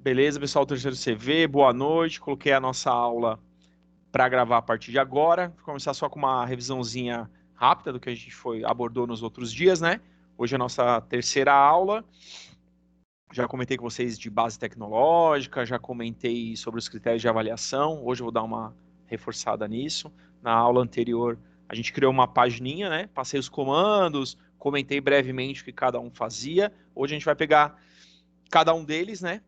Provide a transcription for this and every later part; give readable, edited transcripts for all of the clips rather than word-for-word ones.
Beleza, pessoal, terceiro CV, boa noite. Coloquei a nossa aula para gravar a partir de agora. Vou começar só com uma revisãozinha rápida do que a gente abordou nos outros dias, né? Hoje é a nossa terceira aula. Já comentei com vocês de base tecnológica, já comentei sobre os critérios de avaliação. Hoje eu vou dar uma reforçada nisso. Na aula anterior, a gente criou uma pagininha, né? Passei os comandos, comentei brevemente o que cada um fazia. Hoje a gente vai pegar cada um deles, né?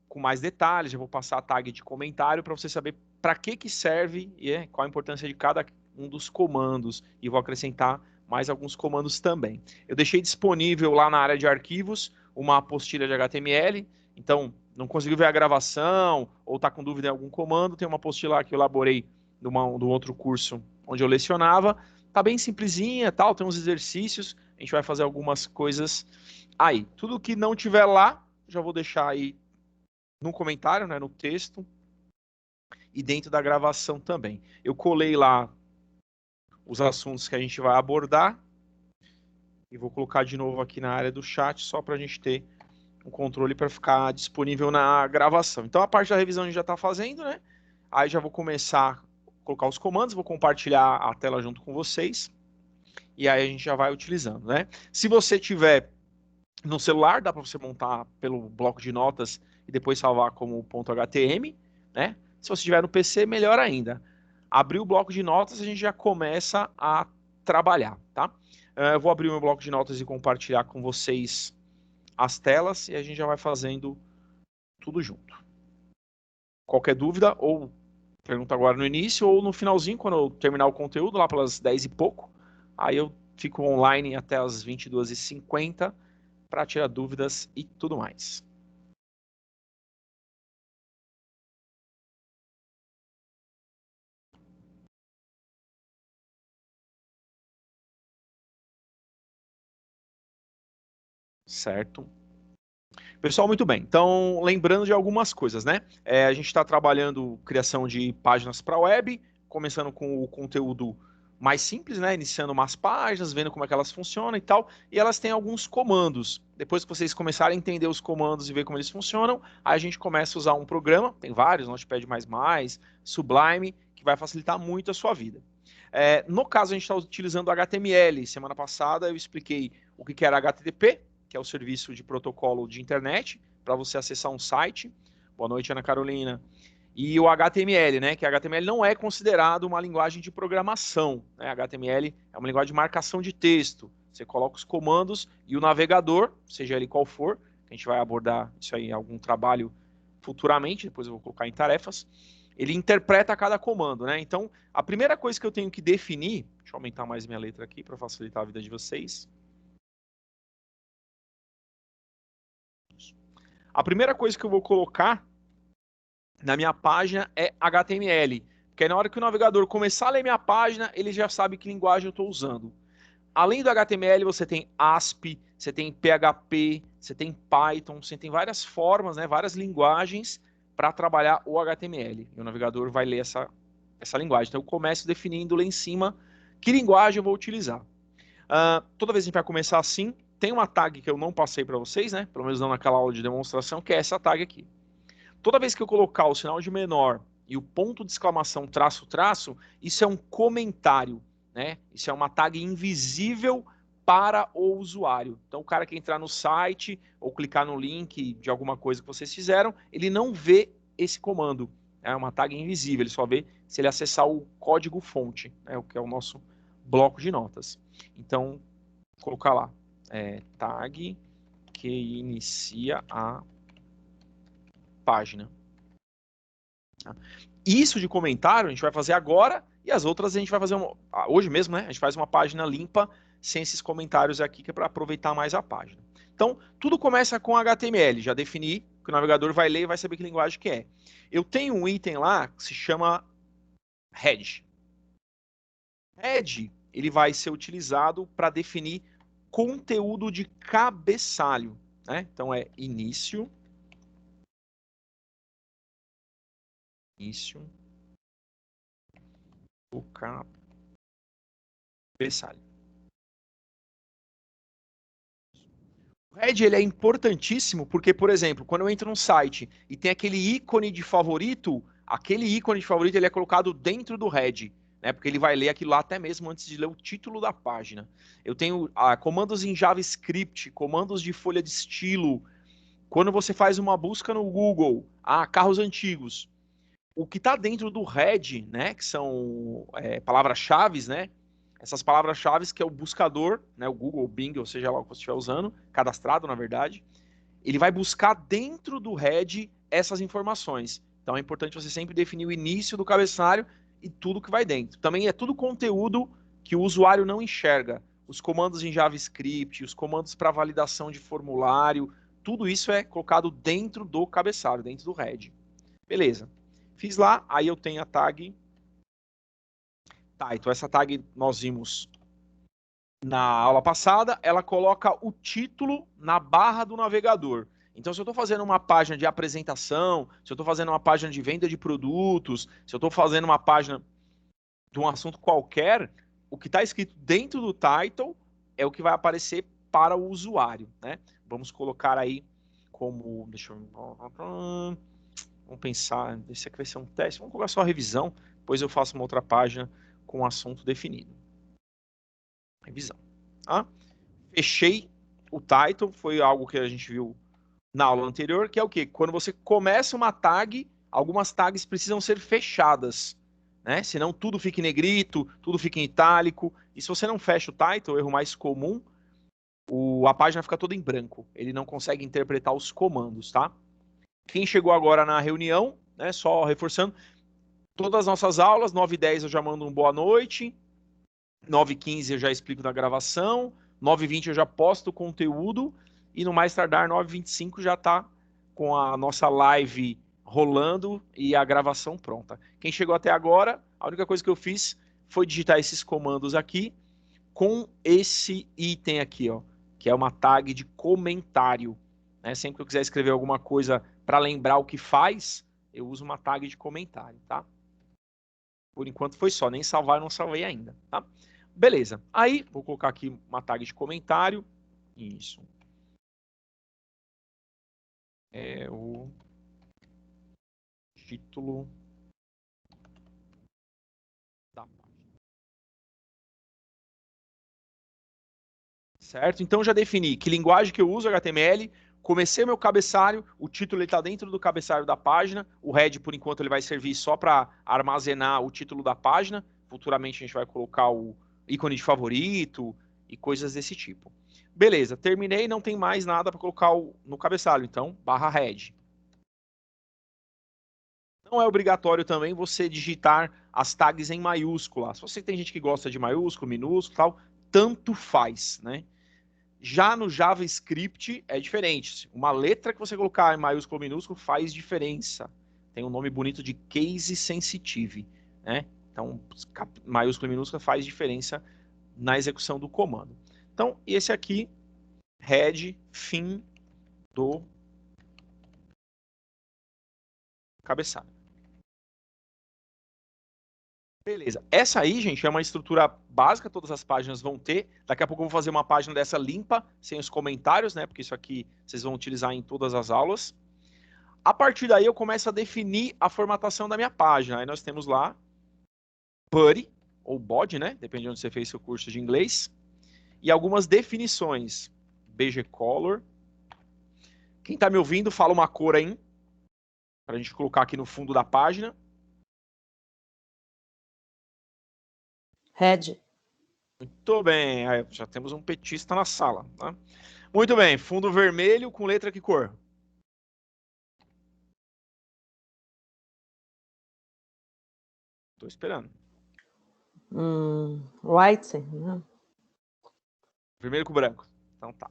Com mais detalhes, já vou passar a tag de comentário para você saber para que serve e qual a importância de cada um dos comandos. E vou acrescentar mais alguns comandos também. Eu deixei disponível lá na área de arquivos uma apostila de HTML, então não conseguiu ver a gravação ou está com dúvida em algum comando, tem uma apostila lá que eu elaborei do outro curso onde eu lecionava. Tá bem simplesinha, tal, tem uns exercícios, a gente vai fazer algumas coisas aí. Tudo que não tiver lá, já vou deixar aí no comentário, né, no texto e dentro da gravação também. Eu colei lá os assuntos que a gente vai abordar e vou colocar de novo aqui na área do chat só para a gente ter um controle para ficar disponível na gravação. Então a parte da revisão a gente já está fazendo, né? Aí já vou começar a colocar os comandos, vou compartilhar a tela junto com vocês e aí a gente já vai utilizando, né? Se você tiver no celular, dá para você montar pelo bloco de notas e depois salvar como .htm, né? Se você tiver no PC, melhor ainda. Abrir o bloco de notas, a gente já começa a trabalhar, tá? Eu vou abrir o meu bloco de notas e compartilhar com vocês as telas e a gente já vai fazendo tudo junto. Qualquer dúvida, ou pergunta agora no início, ou no finalzinho, quando eu terminar o conteúdo, lá pelas 10 e pouco, aí eu fico online até as 22h50 para tirar dúvidas e tudo mais. Certo? Pessoal, muito bem. Então, lembrando de algumas coisas, né? A gente está trabalhando criação de páginas para web, começando com o conteúdo mais simples, né? Iniciando umas páginas, vendo como é que elas funcionam e tal. E elas têm alguns comandos. Depois que vocês começarem a entender os comandos e ver como eles funcionam, aí a gente começa a usar um programa, tem vários, Notepad++, Sublime, que vai facilitar muito a sua vida. No caso, a gente está utilizando HTML. Semana passada eu expliquei o que era HTTP, que é o serviço de protocolo de internet, para você acessar um site. Boa noite, Ana Carolina. E o HTML, né? Que HTML não é considerado uma linguagem de programação, né? HTML é uma linguagem de marcação de texto. Você coloca os comandos e o navegador, seja ele qual for, a gente vai abordar isso aí em algum trabalho futuramente, depois eu vou colocar em tarefas, ele interpreta cada comando, né? Então, a primeira coisa que eu tenho que definir, deixa eu aumentar mais minha letra aqui para facilitar a vida de vocês. A primeira coisa que eu vou colocar na minha página é HTML, porque aí na hora que o navegador começar a ler minha página, ele já sabe que linguagem eu estou usando. Além do HTML, você tem ASP, você tem PHP, você tem Python, você tem várias formas, né, várias linguagens para trabalhar o HTML. E o navegador vai ler essa linguagem. Então eu começo definindo lá em cima que linguagem eu vou utilizar. Toda vez que a gente vai começar assim, tem uma tag que eu não passei para vocês, né? Pelo menos não naquela aula de demonstração, que é essa tag aqui. Toda vez que eu colocar o sinal de menor e o ponto de exclamação traço traço, isso é um comentário, né? Isso é uma tag invisível para o usuário. Então o cara que entrar no site ou clicar no link de alguma coisa que vocês fizeram, ele não vê esse comando. É uma tag invisível, ele só vê se ele acessar o código fonte, né? O que é o nosso bloco de notas. Então, vou colocar lá, tag que inicia a página. Isso de comentário a gente vai fazer agora e as outras a gente vai fazer hoje mesmo, né? A gente faz uma página limpa sem esses comentários aqui que é para aproveitar mais a página. Então, tudo começa com HTML. Já defini que o navegador vai ler e vai saber que linguagem que é. Eu tenho um item lá que se chama head. Head, ele vai ser utilizado para definir conteúdo de cabeçalho, né? Então é início do cabeçalho. O head ele é importantíssimo porque, por exemplo, quando eu entro num site e tem aquele ícone de favorito, aquele ícone de favorito ele é colocado dentro do head, né? Porque ele vai ler aquilo lá até mesmo antes de ler o título da página. Eu tenho comandos em JavaScript, comandos de folha de estilo. Quando você faz uma busca no Google, carros antigos, o que está dentro do head, né? Que são palavras-chave, né? Essas palavras-chave que é o buscador, né, o Google, o Bing, ou seja lá o que você estiver usando, cadastrado na verdade, ele vai buscar dentro do head essas informações. Então é importante você sempre definir o início do cabeçalho e tudo que vai dentro. Também é tudo conteúdo que o usuário não enxerga. Os comandos em JavaScript, os comandos para validação de formulário, tudo isso é colocado dentro do cabeçalho, dentro do head. Beleza. Fiz lá, aí eu tenho a tag title. Essa tag nós vimos na aula passada, ela coloca o título na barra do navegador. Então, se eu estou fazendo uma página de apresentação, se eu estou fazendo uma página de venda de produtos, se eu estou fazendo uma página de um assunto qualquer, o que está escrito dentro do title é o que vai aparecer para o usuário, né? Vamos colocar aí como, deixa eu, vamos pensar, esse aqui vai ser um teste, vamos colocar só a revisão, depois eu faço uma outra página com o assunto definido. Revisão. Tá? Fechei o title, foi algo que a gente viu na aula anterior, que é o quê? Quando você começa uma tag, algumas tags precisam ser fechadas, né? Senão tudo fica em negrito, tudo fica em itálico, e se você não fecha o title, o erro mais comum, a página fica toda em branco, ele não consegue interpretar os comandos, tá? Quem chegou agora na reunião, né, só reforçando, todas as nossas aulas, 9h10 eu já mando um boa noite, 9h15 eu já explico da gravação, 9h20 eu já posto o conteúdo e no mais tardar 9h25 já está com a nossa live rolando e a gravação pronta. Quem chegou até agora, a única coisa que eu fiz foi digitar esses comandos aqui com esse item aqui, ó, que é uma tag de comentário. Né? Sempre que eu quiser escrever alguma coisa para lembrar o que faz, eu uso uma tag de comentário, tá? Por enquanto foi só, nem salvar eu não salvei ainda, tá? Beleza. Aí, vou colocar aqui uma tag de comentário. Isso. É o título da página. Certo? Então já defini que linguagem que eu uso, HTML. Comecei meu cabeçalho, o título está dentro do cabeçalho da página. O head, por enquanto, ele vai servir só para armazenar o título da página. Futuramente a gente vai colocar o ícone de favorito e coisas desse tipo. Beleza, terminei, não tem mais nada para colocar no cabeçalho. Então, barra head. Não é obrigatório também você digitar as tags em maiúscula. Se você tem gente que gosta de maiúsculo, minúsculo, tal, tanto faz, né? Já no JavaScript é diferente. Uma letra que você colocar em maiúsculo ou minúsculo faz diferença. Tem um nome bonito de case sensitive, né? Então, maiúsculo e minúsculo faz diferença na execução do comando. Então, esse aqui, head, fim do cabeçalho. Beleza. Essa aí, gente, é uma estrutura básica, todas as páginas vão ter. Daqui a pouco eu vou fazer uma página dessa limpa, sem os comentários, né? Porque isso aqui vocês vão utilizar em todas as aulas. A partir daí eu começo a definir a formatação da minha página. Aí nós temos lá body, ou body, né? Depende de onde você fez seu curso de inglês. E algumas definições. BG Color. Quem está me ouvindo, fala uma cor aí, para a gente colocar aqui no fundo da página. Red. Muito bem, aí já temos um petista na sala. Tá? Muito bem, fundo vermelho com letra que cor? Estou esperando. White. Né? Vermelho com branco. Então tá.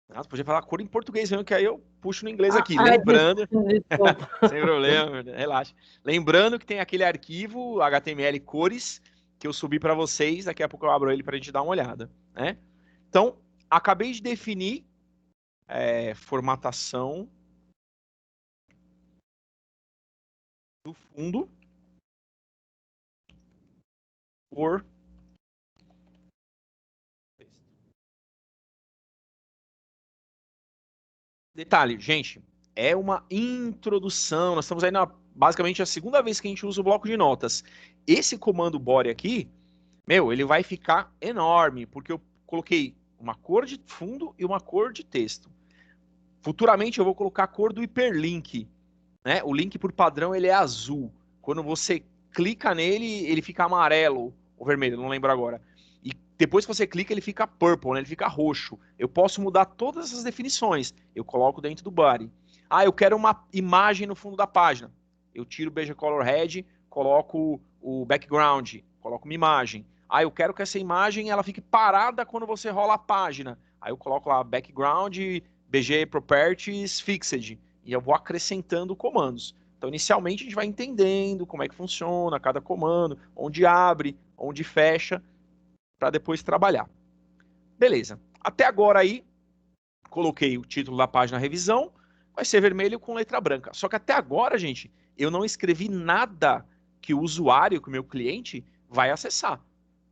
Nossa, podia falar cor em português mesmo, que aí eu puxo no inglês aqui. Lembrando. Desculpa. Sem problema, relaxa. Lembrando que tem aquele arquivo HTML cores que eu subi para vocês. Daqui a pouco eu abro ele para a gente dar uma olhada. Né? Então, acabei de definir formatação do fundo por texto. Detalhe, gente, é uma introdução. Nós estamos aí basicamente a segunda vez que a gente usa o bloco de notas. Esse comando body aqui, meu, ele vai ficar enorme, porque eu coloquei uma cor de fundo e uma cor de texto. Futuramente eu vou colocar a cor do hiperlink, né? O link por padrão ele é azul. Quando você clica nele, ele fica amarelo ou vermelho, não lembro agora. E depois que você clica, ele fica purple, né? Ele fica roxo. Eu posso mudar todas essas definições. Eu coloco dentro do body. Ah, eu quero uma imagem no fundo da página. Eu tiro o beija color red, coloco o background, coloco uma imagem. Ah, eu quero que essa imagem ela fique parada quando você rola a página. Aí eu coloco lá background, BG Properties Fixed. E eu vou acrescentando comandos. Então, inicialmente, a gente vai entendendo como é que funciona cada comando, onde abre, onde fecha, para depois trabalhar. Beleza. Até agora aí, coloquei o título da página revisão, vai ser vermelho com letra branca. Só que até agora, gente, eu não escrevi nada que o usuário, que o meu cliente, vai acessar.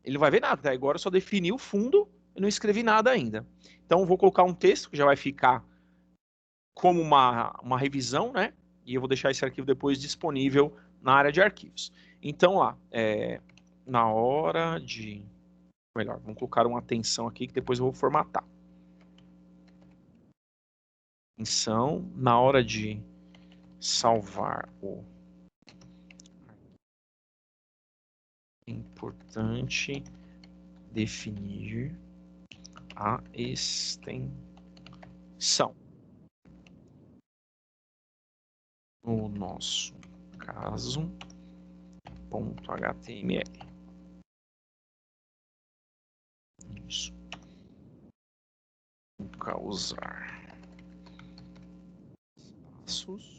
Ele não vai ver nada. Até agora eu só defini o fundo e não escrevi nada ainda. Então, vou colocar um texto que já vai ficar como uma revisão, né? E eu vou deixar esse arquivo depois disponível na área de arquivos. Então, lá, na hora de... Melhor, vamos colocar uma atenção aqui que depois eu vou formatar. Atenção, na hora de salvar o... É importante definir a extensão. No nosso caso, .html. Isso. Nunca usar espaços.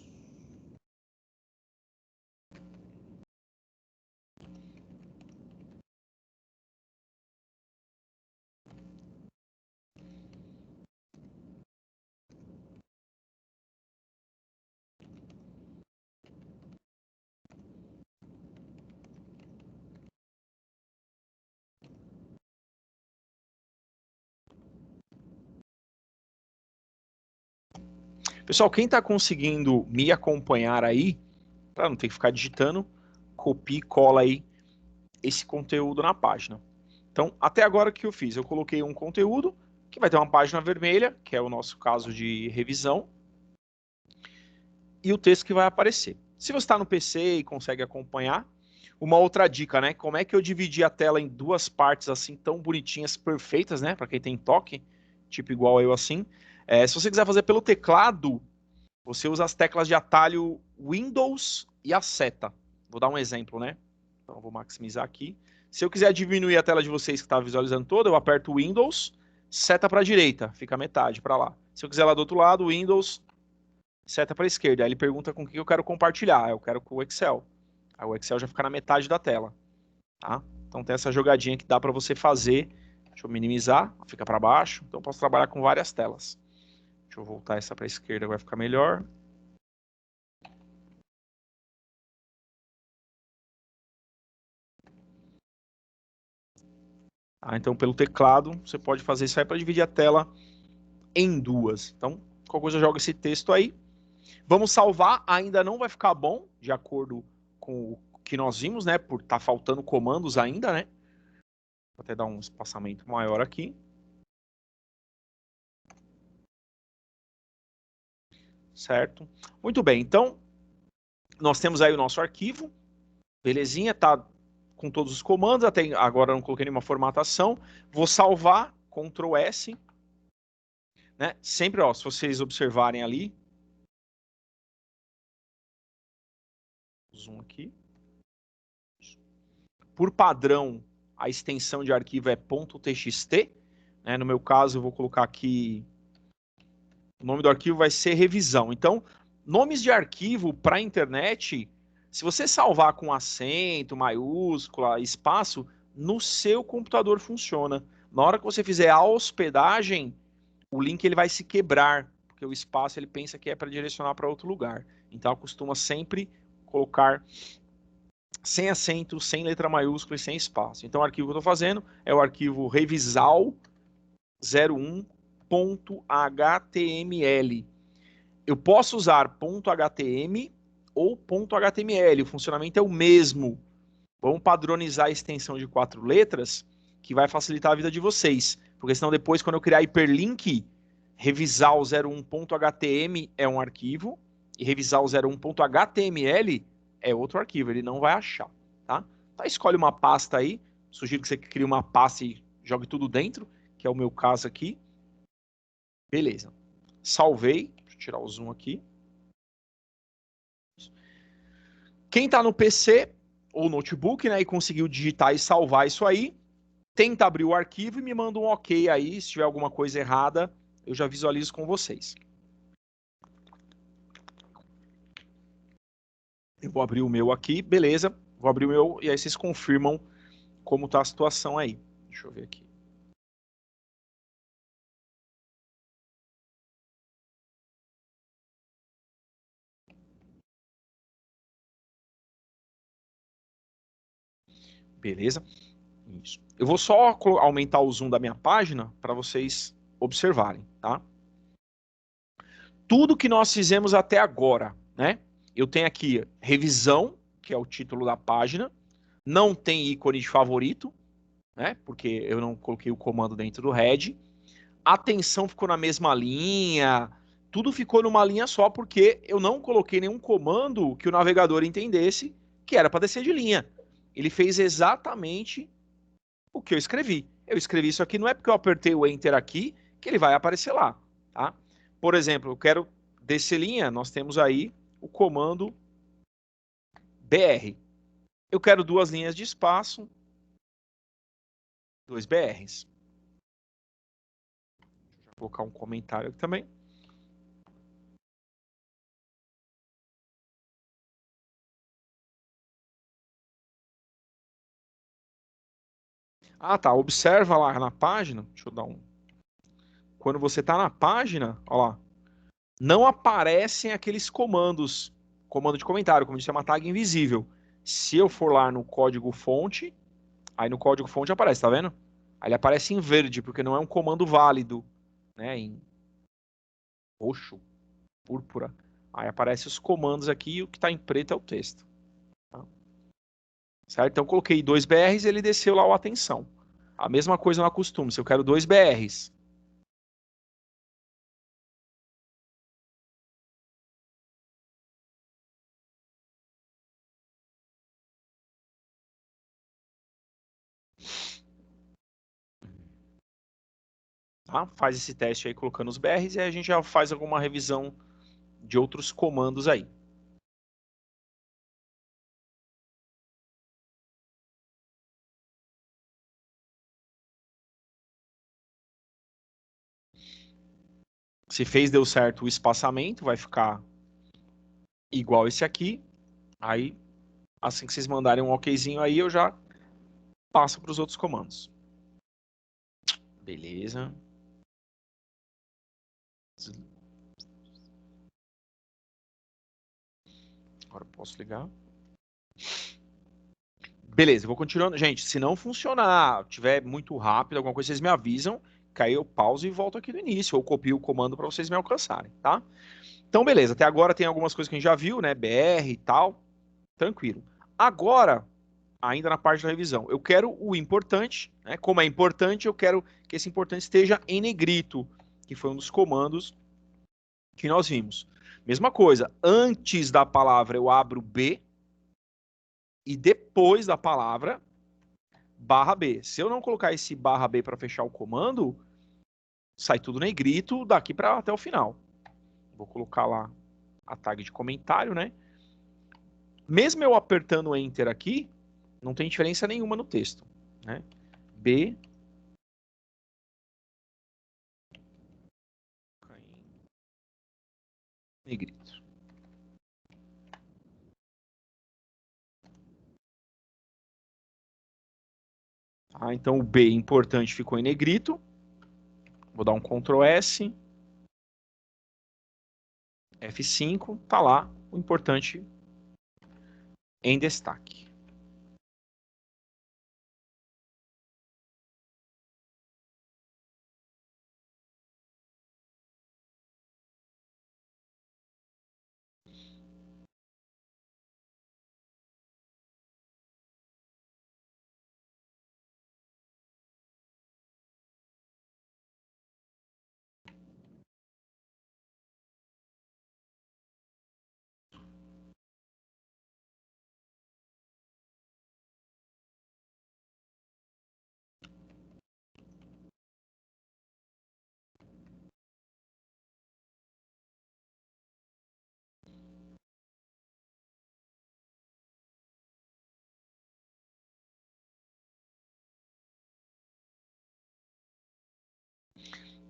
Pessoal, quem está conseguindo me acompanhar aí, para não ter que ficar digitando, copie e cola aí esse conteúdo na página. Então, até agora o que eu fiz? Eu coloquei um conteúdo que vai ter uma página vermelha, que é o nosso caso de revisão, e o texto que vai aparecer. Se você está no PC e consegue acompanhar, uma outra dica, né? Como é que eu dividi a tela em duas partes assim tão bonitinhas, perfeitas, né? Para quem tem toque, tipo igual eu assim. Se você quiser fazer pelo teclado, você usa as teclas de atalho Windows e a seta. Vou dar um exemplo, né? Então, eu vou maximizar aqui. Se eu quiser diminuir a tela de vocês que está visualizando toda, eu aperto Windows, seta para a direita, fica a metade para lá. Se eu quiser lá do outro lado, Windows, seta para a esquerda. Aí ele pergunta com o que eu quero compartilhar. Eu quero com o Excel. Aí o Excel já fica na metade da tela. Tá? Então tem essa jogadinha que dá para você fazer. Deixa eu minimizar, fica para baixo. Então eu posso trabalhar com várias telas. Deixa eu voltar essa para a esquerda, vai ficar melhor. Tá? Então, pelo teclado, você pode fazer isso aí para dividir a tela em duas. Então, qualquer coisa, joga esse texto aí. Vamos salvar, ainda não vai ficar bom, de acordo com o que nós vimos, né? Por estar faltando comandos ainda, né? Vou até dar um espaçamento maior aqui. Certo? Muito bem, então, nós temos aí o nosso arquivo. Belezinha, tá com todos os comandos, até agora não coloquei nenhuma formatação. Vou salvar, Ctrl S, né? Sempre, ó, se vocês observarem ali, zoom aqui. Por padrão, a extensão de arquivo é .txt, né? No meu caso, eu vou colocar aqui, o nome do arquivo vai ser revisão. Então, nomes de arquivo para a internet, se você salvar com acento, maiúscula, espaço, no seu computador funciona. Na hora que você fizer a hospedagem, o link ele vai se quebrar, porque o espaço ele pensa que é para direcionar para outro lugar. Então, costuma sempre colocar sem acento, sem letra maiúscula e sem espaço. Então, o arquivo que eu estou fazendo é o arquivo revisal01.html. Eu posso usar .htm ou .html, o funcionamento é o mesmo. Vamos padronizar a extensão de 4 letras, que vai facilitar a vida de vocês. Porque senão depois, quando eu criar hiperlink, revisar o 01.htm é um arquivo, e revisar o 01.html é outro arquivo, ele não vai achar, tá? Então escolhe uma pasta aí, sugiro que você crie uma pasta e jogue tudo dentro, que é o meu caso aqui. Beleza. Salvei, deixa eu tirar o zoom aqui. Quem está no PC ou notebook, né, e conseguiu digitar e salvar isso aí, tenta abrir o arquivo e me manda um ok aí, se tiver alguma coisa errada, eu já visualizo com vocês. Eu vou abrir o meu aqui, beleza, vou abrir o meu e aí vocês confirmam como está a situação aí. Deixa eu ver aqui. Beleza? Isso. Eu vou só aumentar o zoom da minha página para vocês observarem, tá? Tudo que nós fizemos até agora, né? Eu tenho aqui revisão, que é o título da página, não tem ícone de favorito, né? Porque eu não coloquei o comando dentro do head. A atenção ficou na mesma linha, tudo ficou numa linha só porque eu não coloquei nenhum comando que o navegador entendesse que era para descer de linha. Ele fez exatamente o que eu escrevi. Eu escrevi isso aqui, não é porque eu apertei o Enter aqui que ele vai aparecer lá, tá? Por exemplo, eu quero descer linha, nós temos aí o comando BR. Eu quero 2 linhas de espaço, 2 BRs. Vou colocar um comentário aqui também. Ah, tá. Observa lá na página. Deixa eu dar um. Quando você está na página, ó lá, não aparecem aqueles comandos. Comando de comentário, como disse, é uma tag invisível. Se eu for lá no código fonte, aí no código fonte aparece, tá vendo? Aí ele aparece em verde, porque não é um comando válido, né? Em roxo, púrpura. Aí aparece os comandos aqui e o que está em preto é o texto. Tá? Certo? Então eu coloquei 2 BRs e ele desceu lá o atenção. A mesma coisa no acostume. Se eu quero 2 BRs, tá? Faz esse teste aí colocando os BRs e aí a gente já faz alguma revisão de outros comandos aí. Se fez, deu certo o espaçamento, vai ficar igual esse aqui. Aí, assim que vocês mandarem um okzinho aí, eu já passo para os outros comandos. Beleza. Agora eu posso ligar. Beleza, eu vou continuando. Gente, se não funcionar, tiver muito rápido, alguma coisa, vocês me avisam, que aí eu pauso e volto aqui no início, ou copio o comando para vocês me alcançarem, tá? Então, beleza, até agora tem algumas coisas que a gente já viu, né? BR e tal, tranquilo. Agora, ainda na parte da revisão, eu quero o importante, né? Como é importante, eu quero que esse importante esteja em negrito, que foi um dos comandos que nós vimos. Mesma coisa, antes da palavra eu abro B e depois da palavra barra B. Se eu não colocar esse barra B para fechar o comando, sai tudo negrito daqui para até o final. Vou colocar lá a tag de comentário, né? Mesmo eu apertando Enter aqui, não tem diferença nenhuma no texto, né? B negrito. Tá? Então o B importante ficou em negrito. Vou dar um Ctrl S, F5, tá lá o importante em destaque.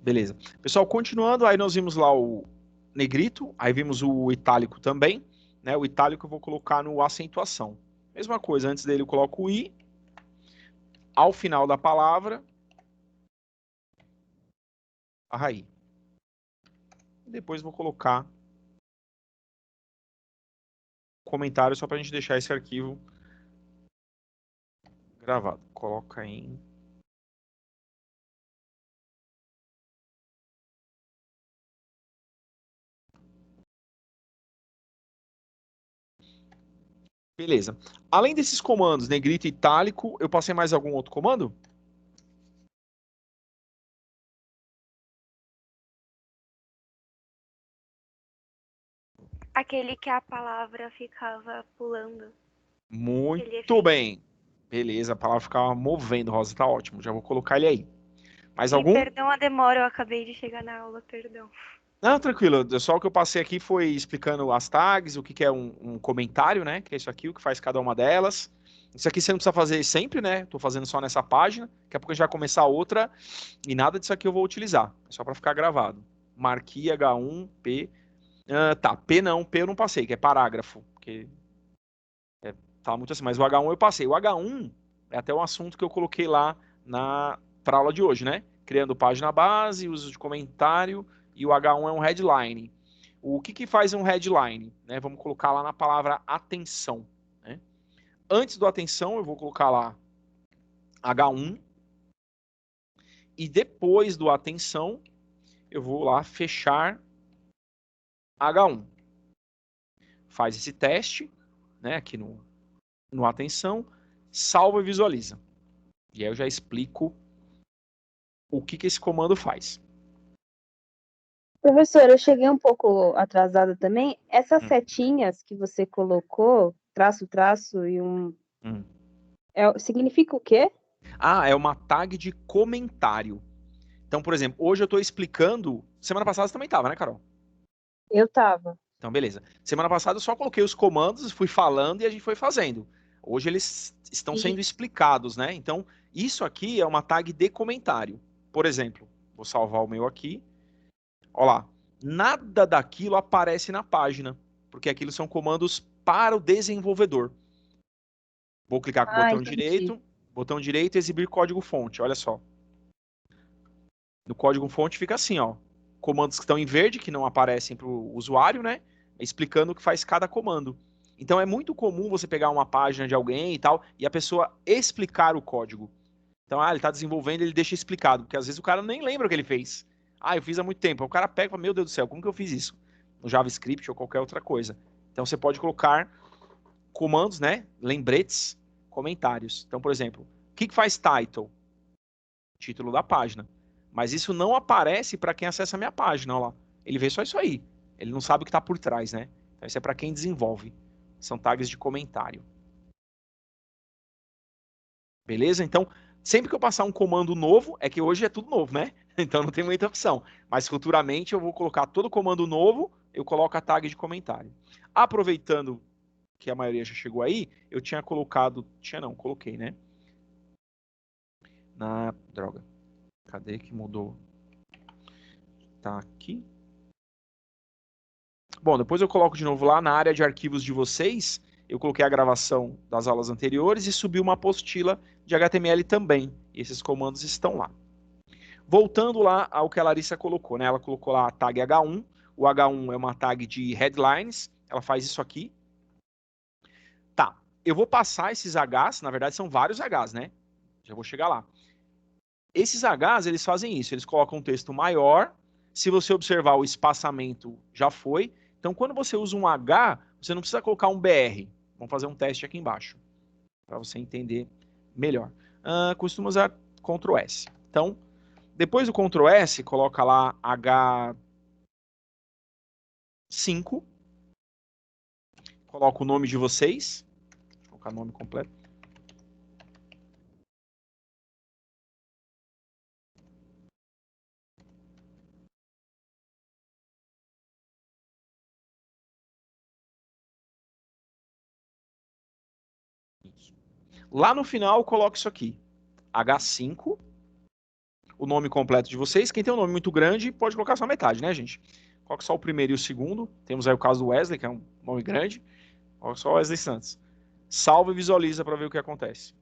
Beleza. Pessoal, continuando, aí nós vimos lá o negrito, aí vimos o itálico também, né? O itálico eu vou colocar no acentuação. Mesma coisa, antes dele eu coloco o i, ao final da palavra, a raiz. Depois vou colocar comentário só para a gente deixar esse arquivo gravado. Coloca em... Beleza. Além desses comandos, negrito e itálico, eu passei mais algum outro comando? Aquele que a palavra ficava pulando. Muito bem. Beleza, a palavra ficava movendo, Rosa, tá ótimo. Já vou colocar ele aí. Mais E algum? perdão a demora, eu acabei de chegar na aula, perdão. Não, tranquilo. Só o que eu passei aqui foi explicando as tags, o que é um comentário, né? Que é isso aqui, o que faz cada uma delas. Isso aqui você não precisa fazer sempre, né? Tô fazendo só nessa página. Daqui a pouco a gente vai começar outra e nada disso aqui eu vou utilizar. É só para ficar gravado. Marquia H1, P. Tá, P eu não passei, que é parágrafo. Porque tá muito assim, mas o H1 eu passei. O H1 é até um assunto que eu coloquei lá para aula de hoje, né? Criando página base, uso de comentário, e o H1 é um headline. O que faz um headline? Né? Vamos colocar lá na palavra atenção. Né? Antes do atenção, eu vou colocar lá H1, e depois do atenção, eu vou lá fechar H1. Faz esse teste, né, aqui no atenção, salva e visualiza. E aí eu já explico o que esse comando faz. Professor, eu cheguei um pouco atrasada também. Essas setinhas que você colocou, traço, traço e significa o quê? Ah, é uma tag de comentário. Então, por exemplo, hoje eu estou explicando... Semana passada você também estava, né, Carol? Eu tava. Então, beleza. Semana passada eu só coloquei os comandos, fui falando e a gente foi fazendo. Hoje eles estão sendo explicados, né? Então, isso aqui é uma tag de comentário. Por exemplo, vou salvar o meu aqui. Olha lá. Nada daquilo aparece na página, porque aquilo são comandos para o desenvolvedor. Vou clicar com o botão direito, exibir código fonte. Olha só. No código fonte fica assim, ó. Comandos que estão em verde, que não aparecem para o usuário, né? Explicando o que faz cada comando. Então é muito comum você pegar uma página de alguém e tal, e a pessoa explicar o código. Então, ele está desenvolvendo, ele deixa explicado, porque às vezes o cara nem lembra o que ele fez. Eu fiz há muito tempo. O cara pega e fala, meu Deus do céu, como que eu fiz isso? No JavaScript ou qualquer outra coisa. Então você pode colocar comandos, né? Lembretes, comentários. Então, por exemplo, o que faz title? Título da página. Mas isso não aparece para quem acessa a minha página, ó lá. Ele vê só isso aí. Ele não sabe o que está por trás, né? Então isso é para quem desenvolve. São tags de comentário. Beleza? Então, sempre que eu passar um comando novo, é que hoje é tudo novo, né? Então não tem muita opção. Mas futuramente eu vou colocar todo comando novo, eu coloco a tag de comentário. Aproveitando que a maioria já chegou aí, eu tinha colocado... coloquei, né? Droga. Cadê que mudou? Tá aqui. Bom, depois eu coloco de novo lá na área de arquivos de vocês, eu coloquei a gravação das aulas anteriores e subi uma apostila de HTML também. E esses comandos estão lá. Voltando lá ao que a Larissa colocou, né? Ela colocou lá a tag H1. O H1 é uma tag de headlines. Ela faz isso aqui. Tá, eu vou passar esses Hs, na verdade são vários Hs, né? Já vou chegar lá. Esses Hs, eles fazem isso. Eles colocam um texto maior. Se você observar o espaçamento, já foi. Então, quando você usa um H, você não precisa colocar um BR. Vamos fazer um teste aqui embaixo, para você entender melhor. Costuma usar Ctrl S. Então, depois do Ctrl S, coloca lá H5, coloca o nome de vocês, vou colocar o nome completo. Lá no final, coloque isso aqui, H5, o nome completo de vocês. Quem tem um nome muito grande, pode colocar só metade, né, gente? Coloque só o primeiro e o segundo. Temos aí o caso do Wesley, que é um nome grande. Coloque só Wesley Santos. Salva e visualiza para ver o que acontece.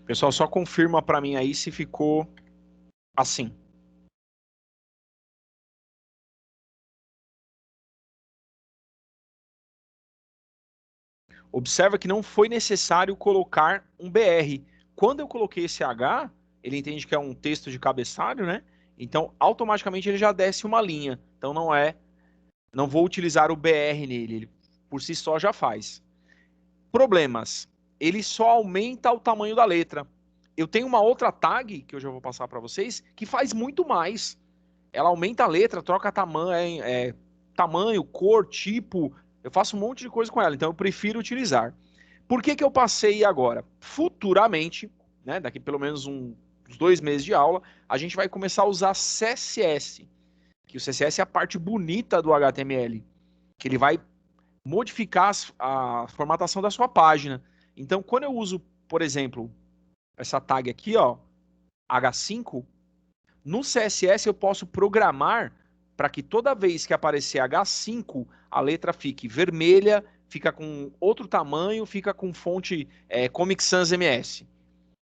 Pessoal, só confirma para mim aí se ficou assim. Observa que não foi necessário colocar um BR. Quando eu coloquei esse H, ele entende que é um texto de cabeçalho, né? Então, automaticamente ele já desce uma linha. Então, não vou utilizar o BR nele. Ele, por si só, já faz. Problemas. Ele só aumenta o tamanho da letra. Eu tenho uma outra tag, que eu já vou passar para vocês, que faz muito mais. Ela aumenta a letra, troca tamanho, cor, tipo. Eu faço um monte de coisa com ela, então eu prefiro utilizar. Por que eu passei agora? Futuramente, né, daqui pelo menos uns 2 meses de aula, a gente vai começar a usar CSS, que o CSS é a parte bonita do HTML, que ele vai modificar a formatação da sua página. Então, quando eu uso, por exemplo, essa tag aqui, ó, H5, no CSS eu posso programar para que toda vez que aparecer H5, a letra fique vermelha, fica com outro tamanho, fica com fonte Comic Sans MS.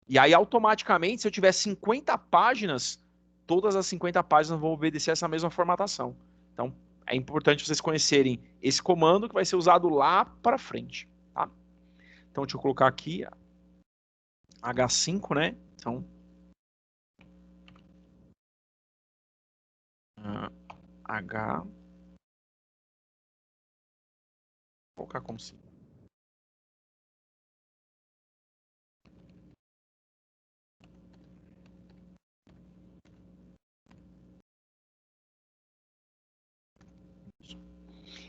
E aí, automaticamente, se eu tiver 50 páginas, todas as 50 páginas vão obedecer essa mesma formatação. Então, é importante vocês conhecerem esse comando que vai ser usado lá para frente. Tá? Então, deixa eu colocar aqui H5, né? Então, H. Vou colocar como assim.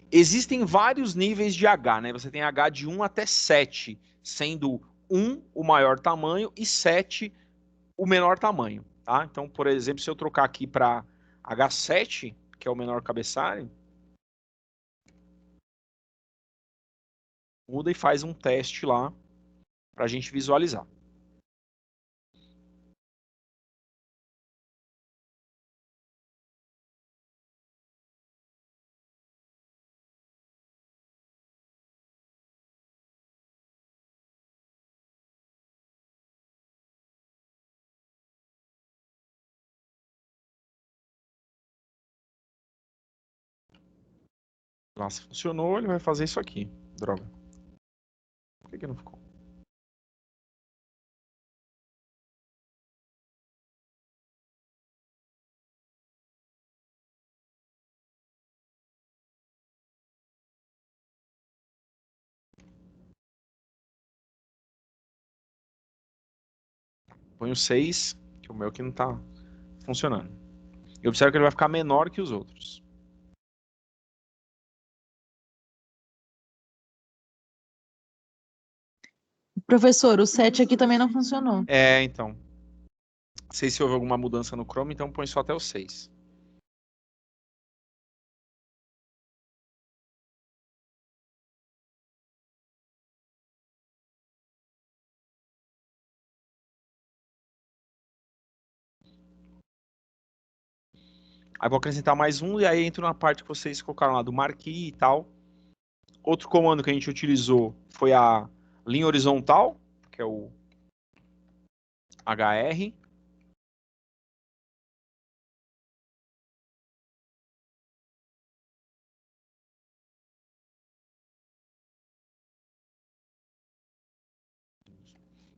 Existem vários níveis de H, né? Você tem H de 1 até 7, sendo 1 o maior tamanho e 7 o menor tamanho, tá? Então, por exemplo, se eu trocar aqui para H7, que é o menor cabeçalho, muda e faz um teste lá para a gente visualizar. Lá, se funcionou, ele vai fazer isso aqui. Droga. Por que não ficou? Põe o 6, que o meu aqui não está funcionando. E observa que ele vai ficar menor que os outros. Professor, o 7 aqui também não funcionou. Então. Não sei se houve alguma mudança no Chrome, então põe só até o 6. Aí vou acrescentar mais um, e aí entro na parte que vocês colocaram lá do marquee e tal. Outro comando que a gente utilizou foi a linha horizontal, que é o hr.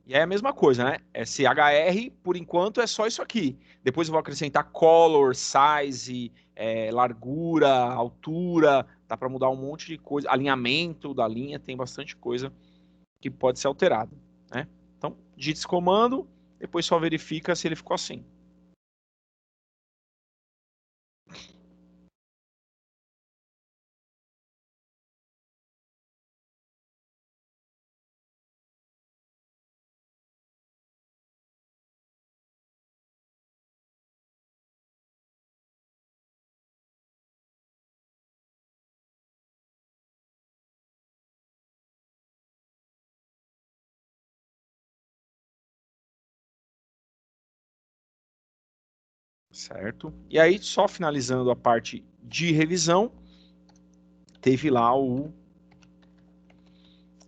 E aí é a mesma coisa, né? Esse hr, por enquanto, é só isso aqui. Depois eu vou acrescentar color, size, largura, altura, dá para mudar um monte de coisa. Alinhamento da linha, tem bastante coisa que pode ser alterada, né? Então, digita esse comando, depois só verifica se ele ficou assim. Certo? E aí, só finalizando a parte de revisão, teve lá o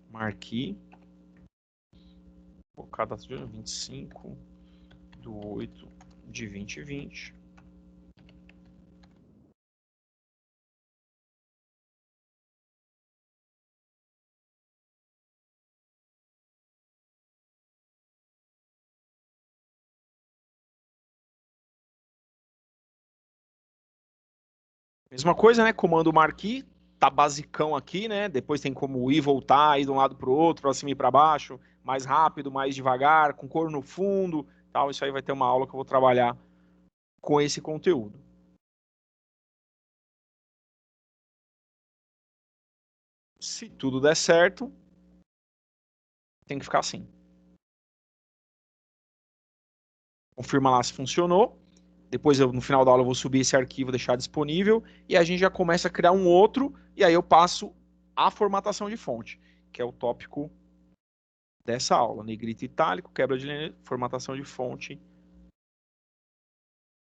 marquee, colocar a data de 25/8/2020. Mesma coisa, né? Comando marquee, tá basicão aqui, né? Depois tem como ir, voltar, ir de um lado para o outro, para cima e para baixo, mais rápido, mais devagar, com cor no fundo, tal. Isso aí vai ter uma aula que eu vou trabalhar com esse conteúdo. Se tudo der certo, tem que ficar assim. Confirma lá se funcionou. Depois, no final da aula, eu vou subir esse arquivo, deixar disponível, e a gente já começa a criar um outro, e aí eu passo a formatação de fonte, que é o tópico dessa aula. Negrito itálico, quebra de linha, formatação de fonte,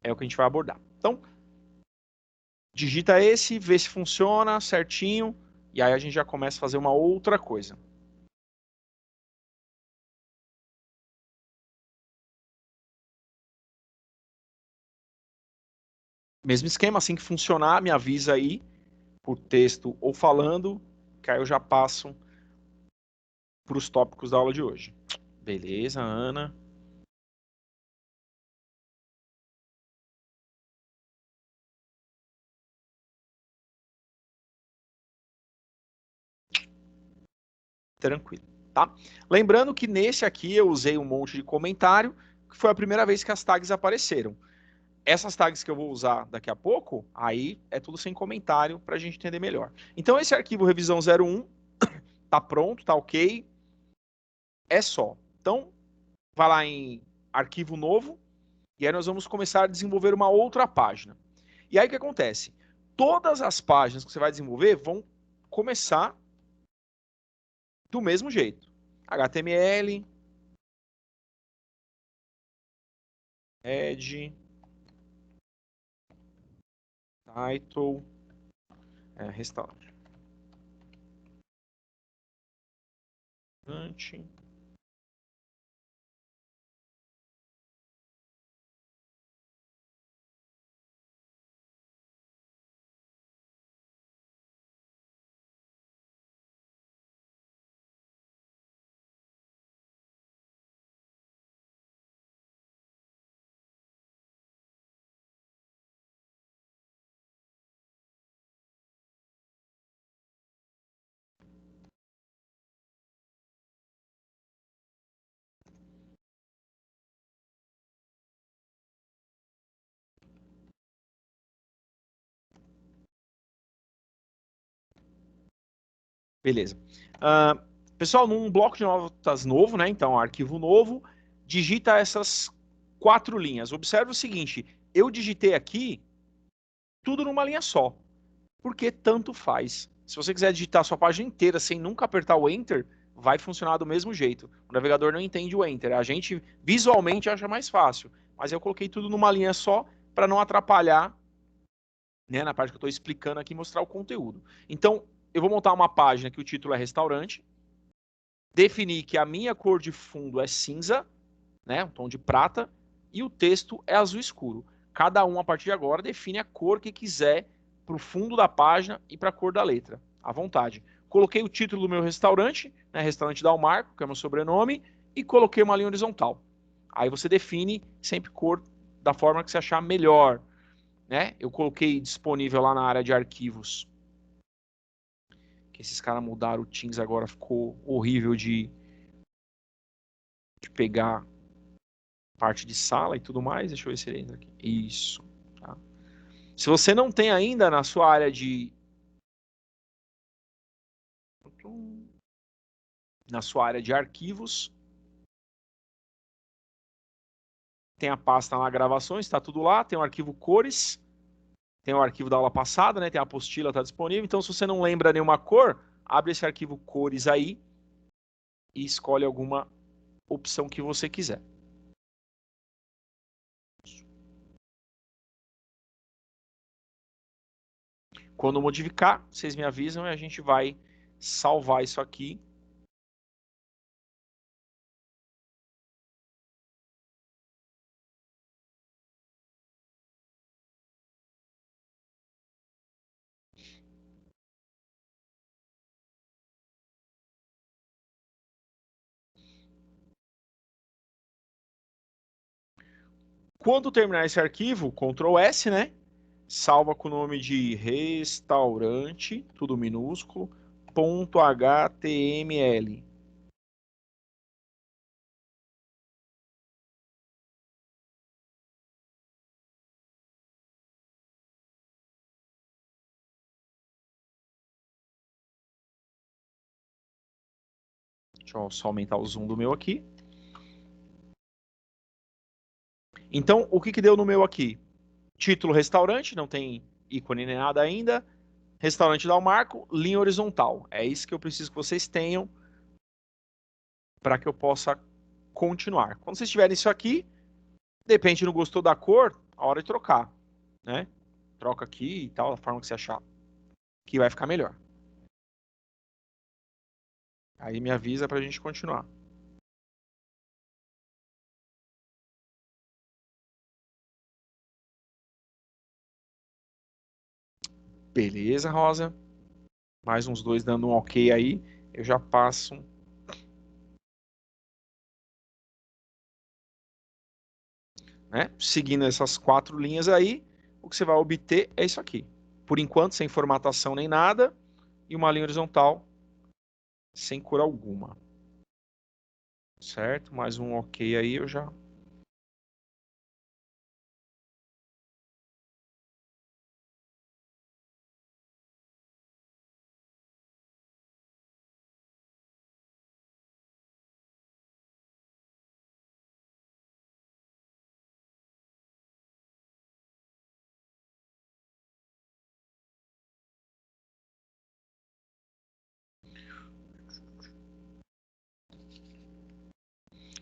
é o que a gente vai abordar. Então, digita esse, vê se funciona certinho, e aí a gente já começa a fazer uma outra coisa. Mesmo esquema, assim que funcionar, me avisa aí, por texto ou falando, que aí eu já passo para os tópicos da aula de hoje. Beleza, Ana? Tranquilo, tá? Lembrando que nesse aqui eu usei um monte de comentário, que foi a primeira vez que as tags apareceram. Essas tags que eu vou usar daqui a pouco, aí é tudo sem comentário para a gente entender melhor. Então esse arquivo revisão 01 tá pronto, tá ok, é só. Então vai lá em arquivo novo e aí nós vamos começar a desenvolver uma outra página. E aí o que acontece? Todas as páginas que você vai desenvolver vão começar do mesmo jeito. HTML, head, title, restaurante. Beleza. Pessoal, num bloco de notas novo, né? Então, arquivo novo, digita essas 4 linhas. Observe o seguinte, eu digitei aqui tudo numa linha só, porque tanto faz. Se você quiser digitar a sua página inteira sem nunca apertar o Enter, vai funcionar do mesmo jeito. O navegador não entende o Enter. A gente visualmente acha mais fácil, mas eu coloquei tudo numa linha só para não atrapalhar né, na parte que eu estou explicando aqui, mostrar o conteúdo. Então, eu vou montar uma página que o título é restaurante, definir que a minha cor de fundo é cinza, né, um tom de prata, e o texto é azul escuro. Cada um, a partir de agora, define a cor que quiser para o fundo da página e para a cor da letra, à vontade. Coloquei o título do meu restaurante, né, Restaurante Dalmarco, que é meu sobrenome, e coloquei uma linha horizontal. Aí você define sempre cor da forma que você achar melhor, né? Eu coloquei disponível lá na área de arquivos, que esses caras mudaram o Teams agora, ficou horrível de pegar parte de sala e tudo mais. Deixa eu ver se ele entra aqui. Isso. Tá? Se você não tem ainda na sua área de arquivos, tem a pasta lá, gravações, está tudo lá, tem o arquivo cores, tem o arquivo da aula passada, né? Tem a apostila, está disponível. Então, se você não lembra nenhuma cor, abre esse arquivo cores aí e escolhe alguma opção que você quiser. Quando modificar, vocês me avisam e a gente vai salvar isso aqui. Quando terminar esse arquivo, Ctrl S, né? Salva com o nome de restaurante, tudo minúsculo, .html. Deixa eu só aumentar o zoom do meu aqui. Então, o que que deu no meu aqui? Título restaurante, não tem ícone nem nada ainda. Restaurante Dalmarco, linha horizontal. É isso que eu preciso que vocês tenham para que eu possa continuar. Quando vocês tiverem isso aqui, de repente não gostou da cor, a hora de trocar, né? Troca aqui e tal, da forma que você achar que vai ficar melhor. Aí me avisa para a gente continuar. Beleza, Rosa. Mais uns dois dando um ok aí. Eu já passo. Né? Seguindo essas 4 linhas aí, o que você vai obter é isso aqui. Por enquanto, sem formatação nem nada. E uma linha horizontal sem cor alguma. Certo? Mais um ok aí, eu já...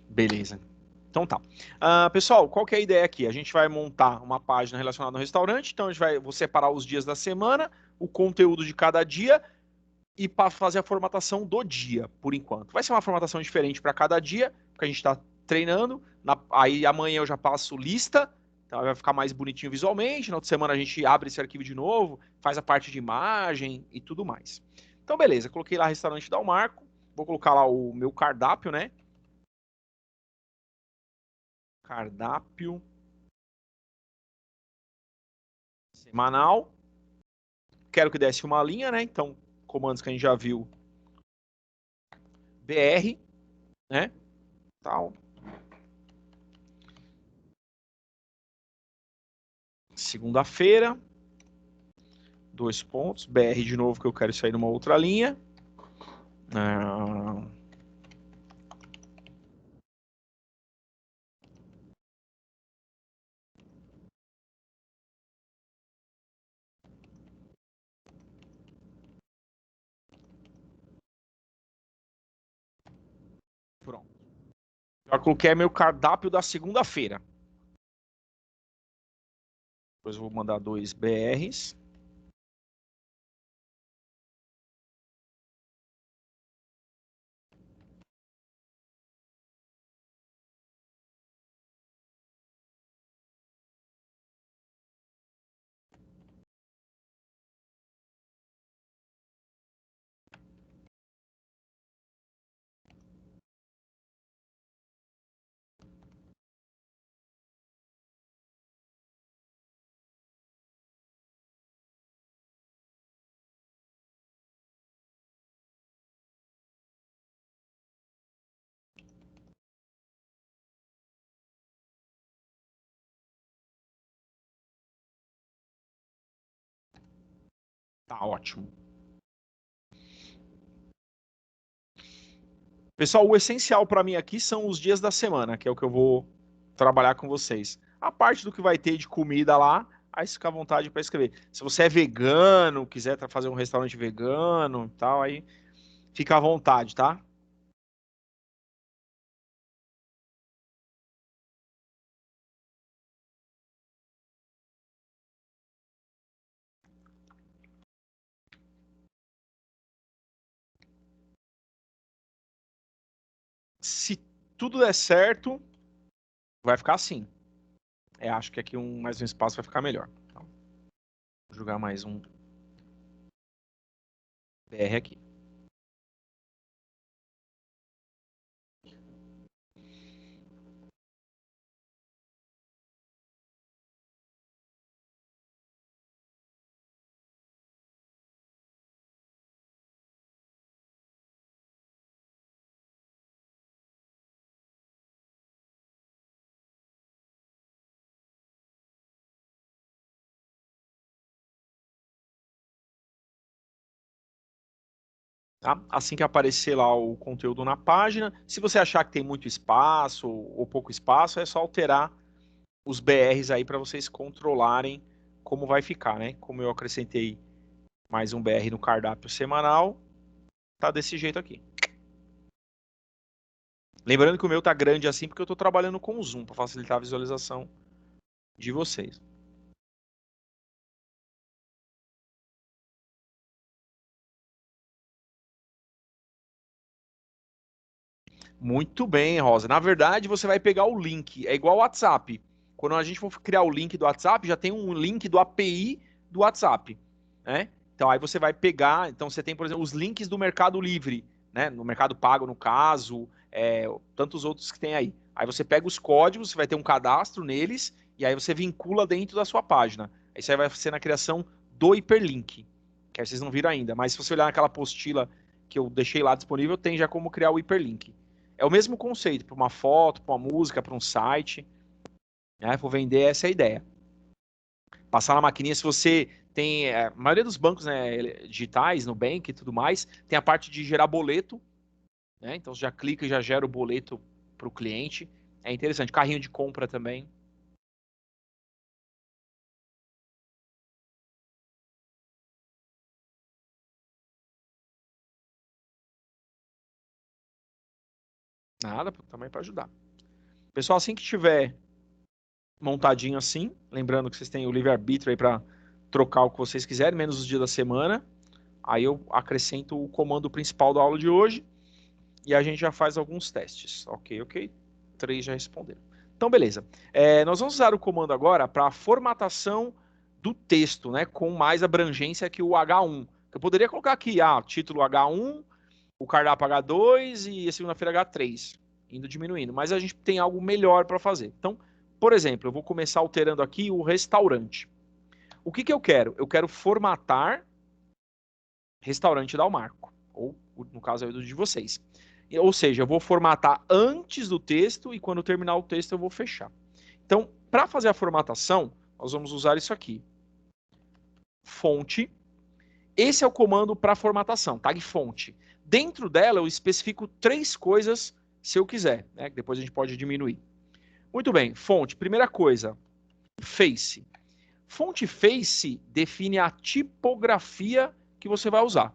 Beleza. Então tá. Pessoal, qual que é a ideia aqui? A gente vai montar uma página relacionada ao restaurante, então vou separar os dias da semana, o conteúdo de cada dia e para fazer a formatação do dia, por enquanto. Vai ser uma formatação diferente para cada dia, porque a gente está treinando. Aí amanhã eu já passo lista, então vai ficar mais bonitinho visualmente. Na outra semana a gente abre esse arquivo de novo, faz a parte de imagem e tudo mais. Então, beleza, coloquei lá restaurante Dalmarco, vou colocar lá o meu cardápio, né? Cardápio semanal. Quero que desse uma linha, né? Então, comandos que a gente já viu. BR, né? Tal. Segunda-feira. 2 pontos. BR de novo, que eu quero sair numa outra linha. Pronto. Já coloquei meu cardápio da segunda-feira. Depois eu vou mandar 2 BRs. Tá ótimo. Pessoal, o essencial para mim aqui são os dias da semana, que é o que eu vou trabalhar com vocês. A parte do que vai ter de comida lá, aí fica à vontade para escrever. Se você é vegano, quiser fazer um restaurante vegano, tal, aí fica à vontade, tá? Se tudo der certo, vai ficar assim. Acho que aqui mais um espaço vai ficar melhor. Então, vou jogar mais um BR aqui. Tá? Assim que aparecer lá o conteúdo na página, se você achar que tem muito espaço ou pouco espaço, é só alterar os BRs aí para vocês controlarem como vai ficar, né? Como eu acrescentei mais um BR no cardápio semanal, tá desse jeito aqui. Lembrando que o meu tá grande assim porque eu estou trabalhando com o Zoom para facilitar a visualização de vocês. Muito bem, Rosa. Na verdade, você vai pegar o link. É igual o WhatsApp. Quando a gente for criar o link do WhatsApp, já tem um link do API do WhatsApp, né? Então aí você vai pegar. Então você tem, por exemplo, os links do Mercado Livre, né? No Mercado Pago, no caso, tantos outros que tem aí. Aí você pega os códigos, você vai ter um cadastro neles e aí você vincula dentro da sua página. Isso aí vai ser na criação do hiperlink, que aí vocês não viram ainda. Mas se você olhar naquela apostila que eu deixei lá disponível, tem já como criar o hiperlink. É o mesmo conceito, para uma foto, para uma música, para um site. Né? Vou vender, essa é a ideia. Passar na maquininha, se você tem... a maioria dos bancos, né, digitais, Nubank e tudo mais, tem a parte de gerar boleto. Né? Então, você já clica e já gera o boleto para o cliente. É interessante. Carrinho de compra também. Nada, também para ajudar. Pessoal, assim que tiver montadinho assim, lembrando que vocês têm o livre-arbítrio aí para trocar o que vocês quiserem, menos os dias da semana. Aí eu acrescento o comando principal da aula de hoje e a gente já faz alguns testes. Ok. 3 já responderam. Então, beleza. Nós vamos usar o comando agora para a formatação do texto, né, com mais abrangência que o H1. Eu poderia colocar aqui, título H1, o cardápio H2 e a segunda-feira H3, indo diminuindo. Mas a gente tem algo melhor para fazer. Então, por exemplo, eu vou começar alterando aqui o restaurante. O que eu quero? Eu quero formatar restaurante Dalmarco, ou no caso aí do de vocês. Ou seja, eu vou formatar antes do texto e quando terminar o texto eu vou fechar. Então, para fazer a formatação, nós vamos usar isso aqui. Fonte. Esse é o comando para formatação, tag fonte. Dentro dela eu especifico 3 coisas se eu quiser, né? Depois a gente pode diminuir. Muito bem, fonte. Primeira coisa, face. Fonte face define a tipografia que você vai usar.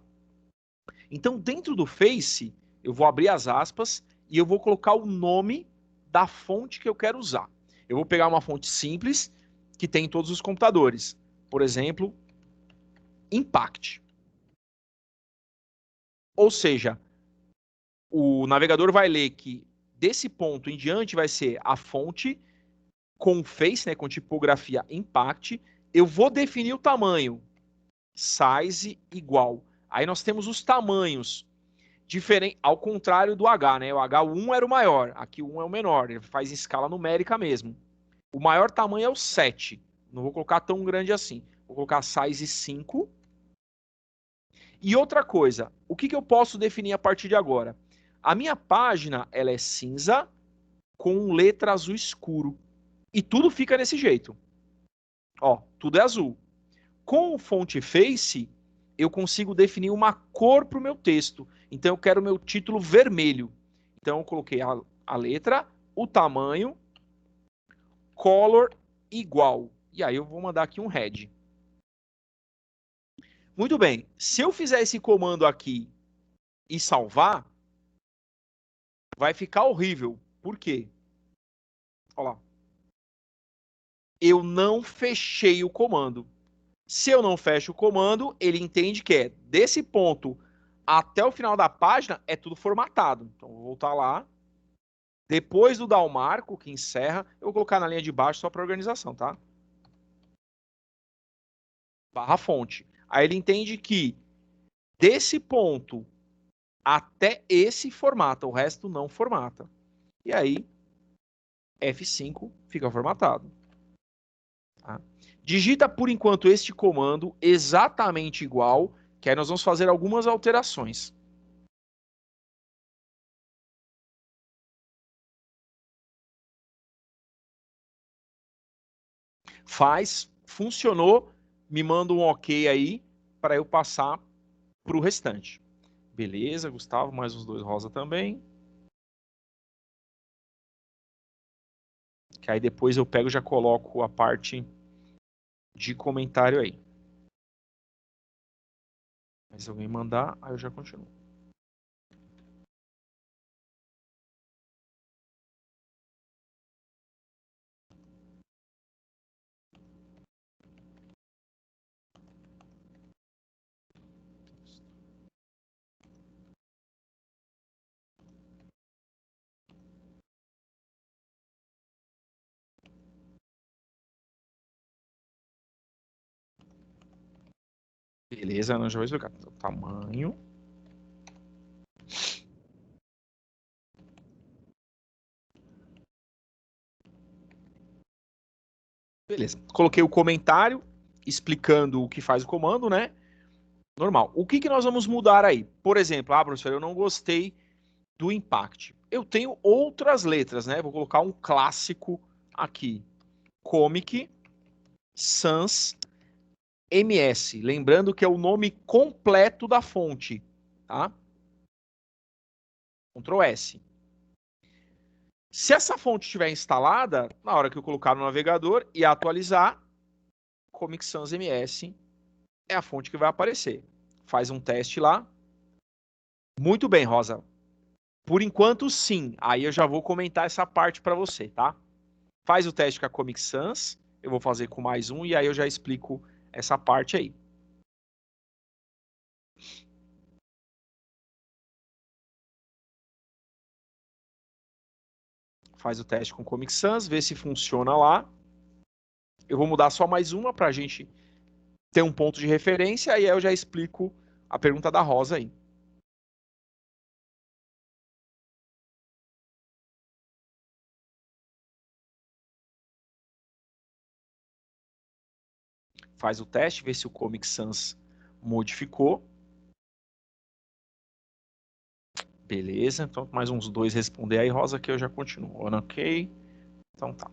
Então, dentro do face, eu vou abrir as aspas e eu vou colocar o nome da fonte que eu quero usar. Eu vou pegar uma fonte simples que tem em todos os computadores. Por exemplo, Impact. Ou seja, o navegador vai ler que desse ponto em diante vai ser a fonte com face, né, com tipografia Impact. Eu vou definir o tamanho, size igual. Aí nós temos os tamanhos, diferente, ao contrário do H, né? O H1 era o maior, aqui o 1 é o menor, ele faz em escala numérica mesmo. O maior tamanho é o 7. Não vou colocar tão grande assim. Vou colocar size 5. E outra coisa, o que eu posso definir a partir de agora? A minha página, ela é cinza com letra azul escuro. E tudo fica desse jeito. Ó, tudo é azul. Com o font face, eu consigo definir uma cor para o meu texto. Então, eu quero o meu título vermelho. Então, eu coloquei a letra, o tamanho, color igual. E aí, eu vou mandar aqui um head. Muito bem. Se eu fizer esse comando aqui e salvar, vai ficar horrível. Por quê? Olha lá. Eu não fechei o comando. Se eu não fecho o comando, ele entende que é desse ponto até o final da página, é tudo formatado. Então, vou voltar lá. Depois do dar o marco, que encerra, eu vou colocar na linha de baixo só para organização, tá? Barra fonte. Aí ele entende que desse ponto até esse formata, o resto não formata. E aí, F5 fica formatado. Tá? Digita, por enquanto, este comando exatamente igual, que aí nós vamos fazer algumas alterações. Faz, funcionou, me manda um ok aí para eu passar para o restante. Beleza, Gustavo, mais uns 2 rosa também. Que aí depois eu pego e já coloco a parte de comentário aí. Mas se alguém mandar, aí eu já continuo. Beleza, não, já vou explicar. Então, tamanho. Beleza. Coloquei o comentário explicando o que faz o comando, né? Normal. O que nós vamos mudar aí? Por exemplo, professor, eu não gostei do Impact. Eu tenho outras letras, né? Vou colocar um clássico aqui. Comic Sans MS. Lembrando que é o nome completo da fonte, tá? Ctrl S. Se essa fonte estiver instalada, na hora que eu colocar no navegador e atualizar, Comic Sans MS é a fonte que vai aparecer. Faz um teste lá. Muito bem, Rosa. Por enquanto, sim. Aí eu já vou comentar essa parte para você, tá? Faz o teste com a Comic Sans. Eu vou fazer com mais um e aí eu já explico essa parte aí. Faz o teste com Comic Sans, vê se funciona lá. Eu vou mudar só mais uma para a gente ter um ponto de referência, e aí eu já explico a pergunta da Rosa aí. Faz o teste, vê se o Comic Sans modificou. Beleza, então mais uns 2 responder aí, Rosa, que eu já continuo. Ok, então tá.